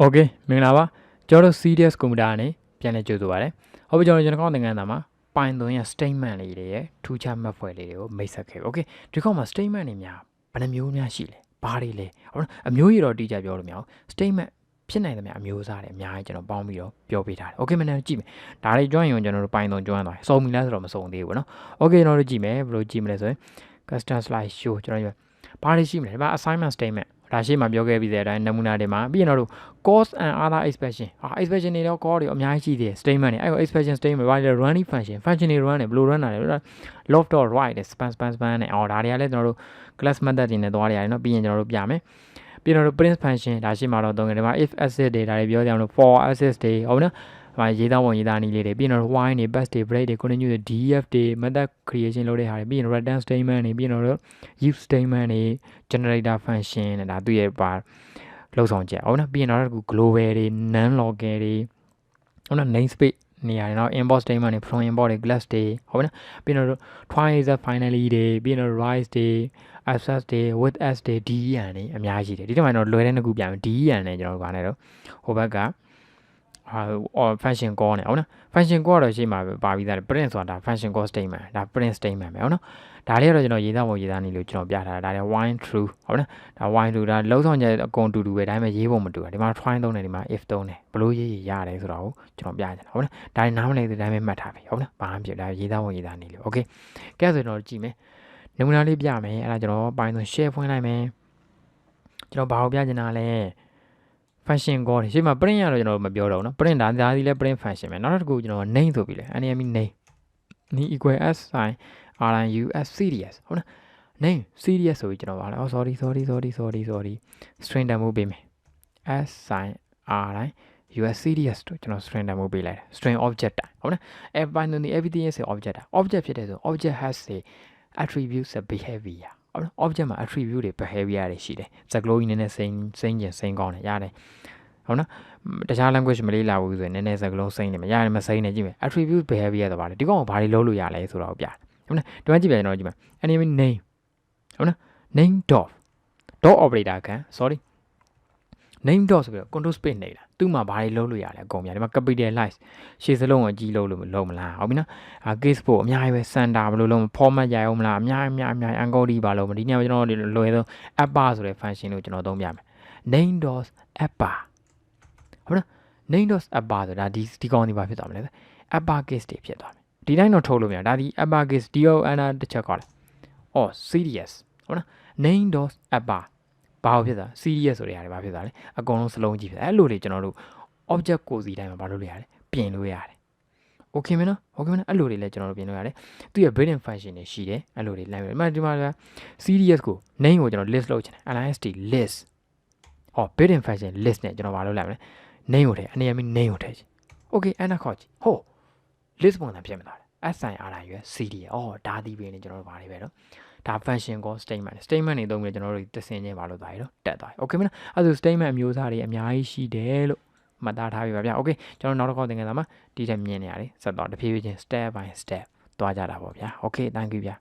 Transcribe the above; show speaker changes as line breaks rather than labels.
Okay မင်္ဂလာပါကျွန်တော်တို့ serious computer နဲ့ပြန်လည်ကြိုဆိုပါရစေဟုတ်ပြီကျွန်တော်ကောင်းတဲ့ငန်းသားမှာ Python ရဲ့ statement လေးတွေရဲ့ထူးခြားမှတ်ဖွဲ့လေးတွေကိုမိတ်ဆက်ခဲ့ပြီ Okay ဒီခေါက်မှာ statement တွေများဘယ်နှမျိုးများရှိလဲဘာတွေလဲဟုတ်အမျိုးကြီးတော့တိကျပြောလို့မရအောင် statement ဖြစ်နိုင်တယ်များအမျိုးအစားတွေအများကြီးကျွန်တော်ပေါင်းပြီးတော့ပြောပေးထားတယ် Okay မနေ့ကြည့်မယ်ဒါတွေကျွမ်းရင်ကျွန်တော်တို့ Python ကျွမ်းသွားတယ်စုံပြီလားဆိုတော့မစုံသေးဘူးเนาะ Okay ကျွန်တော်တို့ကြည့်မယ်ဘယ်လိုကြည့်မလဲဆိုရင် custom slide show ကျွန်တော်ဘာတွေရှိမလဲဒီမှာ assignment statement ဒါရှိမှပြောခဲ့ပြီးတဲ့အတိုင်းနမူနာတွေမှာပြီးရင်တော့ cause and other expression expression တွေတော့ call တွေအများကြီးရှိသေးတယ် statement တွေအဲ့ expression statement ဘာလဲ running function တွေ run တယ်ဘယ်လို run တာလဲ log.write တယ် span နဲ့ဒါတွေကလည်းကျွန်တော်တို့ class method တွေနဲ့သွားရတယ်เนาะပြီးရင်ကျွန်တော်တို့ပြမယ်ပြီးတော့ print function ဒါရှိမှတော့သုံးတယ်ဒီမှာ if access တွေဒါတွေပြောကြအောင်လို့ for access တွေဟုတ်နော်ရေးသားပုံရေးသားနည်းလေးတွေပြီးတော့ while တွေ pass တွေ break တွေ continue တွေ def တွေ method creation လုပ်တဲ့ဟာတွေပြီးရင် return statement တွေပြီးတော့ use statement တွေ generator function နဲ့ဒါသူ့ရဲ့ပါလောက်ဆောင်ချက်ဟုတ်နော်ပြီးရင်တော့ global တွေ non local တွေဟုတ်နော် namespace နေရာတွေတော့ import statement တွေ from import တွေ class တွေဟုတ်နော်ပြီးတော့ twice finally တွေပြီးတော့ rise တွေ access တွေ with s တွေ den တွေအများကြီးတယ်ဒီထဲမှာတော့လွယ်တဲ့နှစ်ခုပြမယ် den နဲ့ကျွန်တော်တို့ဗာနဲ့တော့ဟိုဘက်ကfunction call နဲ့ဟုတ်နော် function call တော့ရှိမှာပါပြီးသား print ဆိုတာ function call statement ဒါ print statement ပဲဟုတ်နော်ဒါလေးကတော့ကျွန်တော်ရေးသားပုံရေးသားနည်းလို့ကျွန်တော်ပြထားတာဒါလည်း while true ဟုတ်နော်ဒါ while true ဒါလုံးဆောင်ချက်အကုန်တူတူပဲဒါပေမဲ့ရေးပုံမတူဘူးဒီမှာ try သုံးတယ်ဒီမှာ if သုံးတယ်ဘလို့ရေးရတယ်ဆိုတော့ကျွန်တော်ပြချင်တာဟုတ်နော်ဒါနားမလည်တဲ့တိုင်းပဲမှတ်ထားပြီဟုတ်နော်ဘာမှမဖြစ်ဒါရေးသားပုံရေးသားနည်းလို့ okay ကဲဆိုရင်တော့ကြည့်မယ်နမူနာလေးပြမယ်အဲ့ဒါကျွန်တော် Python share ဖွင့်လိုက်မယ်ကျွန်တော်ဘာကိုပြချင်တာလဲ function call တွေရှေ့မှာ print ရတော့ကျွန်တော်မပြောတော့ဘူးเนาะ print ဒါဒီလဲ print function ပဲနောက်တစ်ခုကျွန်တော် name ဆိုပြီးလဲ name name equal s sign rin us serious ဟုတ်နော် name serious ဆိုပြီးကျွန်တော်ပါလဲ sorry string တန်ဖိုးပေးမယ် s sign rin us serious တို့ကျွန်တော် string တန်ဖိုးပေးလိုက်တယ် string object တိုင်းဟုတ်နော် Python ဒီ everything is object တာ object ဖြစ်တဲ့ဆို object has a attributes a behavior ဟုတ်နော် object မှာ attribute တွေ behavior တွေရှိတယ်စကလုံးကြီးနည်းနည်းစိမ့်ကောင်းတယ်ရတယ်ဟုတ်နော်တခြား language မလေးလာဘူးဆိုရင်နည်းနည်းစကလုံးစိမ့်နေမှာရတယ်မစိမ့်နေကြည့်မယ် attribute behavior တော့ဗါလေဒီကောင်ကဘာတွေလုပ်လို့ရလဲဆိုတော့ပြတယ်ဟုတ်နော်ဒီမှာကြည့်ပြကျွန်တော်ကြည့်မယ် enemy name ဟုတ်နော် name dot operator ခံ sorry name dot ဆိုပြီးတော့ control space နေတာသူ့မှာဘာတွေလုပ်လို့ရလဲအကုန်ပြဒီမှာ capitalize ရှေ့စလုံးကိုကြီးလုပ်မလားဟုတ်ပြီနော်case ဖို့အများကြီးပဲ center ဘယ်လိုလုပ် format ရအောင်မလားအများ encode ဘာလို့မဒီနေ့ကျွန်တော်လွယ်ဆုံး upper ဆိုတဲ့ function ကိုကျွန်တော်သုံးပြမယ် name dot upper ဟုတ်နော် name dot upper ဆိုတာဒီကောင်ဒီဘာဖြစ်သွားမလဲ upper case တွေဖြစ်သွားမယ်ဒီတိုင်းတော့ထုတ်လို့မရဒါဒီ upper case ဒီကို enter တစ်ချက်ခေါ်တယ်serious ဟုတ်နော် name dot upper ဘာဖြစ်တာ serious ဆိုတဲ့ဟာတွေဘာဖြစ်တာလဲအကုန်လုံးစလုံးကြီးဖြစ်အဲ့လိုတွေကျွန်တော်တို့ object ကိုစီတိုင်းမှာဘာလုပ်လို့ရတယ်ပြင်လို့ရတယ် okay မနော် okay မနော်အဲ့လိုတွေလည်းကျွန်တော်တို့ပြင်လို့ရတယ်သူရဲ့ built-in function တွေရှိတယ်အဲ့လိုတွေလိုက်မယ်ဒီမှာ serious ကို name ကိုကျွန်တော် list လုပ်ချင်တယ် list list built-in function list နဲ့ကျွန်တော်ဘာလုပ်လိုက်မလဲ name ကိုထည့်အနေနဲ့ name ကိုထည့်ချင် okay အဲ့ဒါခေါ်ကြည့်ဟို list ပုံစံဖြစ်မှာလား sign rin us cd ဒါဒီပဲနေကျွန်တော်တို့ဘာတွေပဲเนาะဒါ function call statement တွေသုံးပြီးကျွန်တော်တို့တဆင်ချင်းဘာလို့သွားရတော့တက်သွား okay မနော်အဲ့ဒါ statement အမျိုးအစားတွေအများကြီးရှိတယ်လို့မှတ်သားထားပြီပါဗျာ okay ကျွန်တော်နောက်တစ်ခေါက်သင်ခန်းစာမှာဒီထက်မြင်နေရတယ်ဆက်တော့တဖြည်းဖြည်းချင်း step by step သွားကြတာပေါ့ဗျာ okay thank you ဗျာ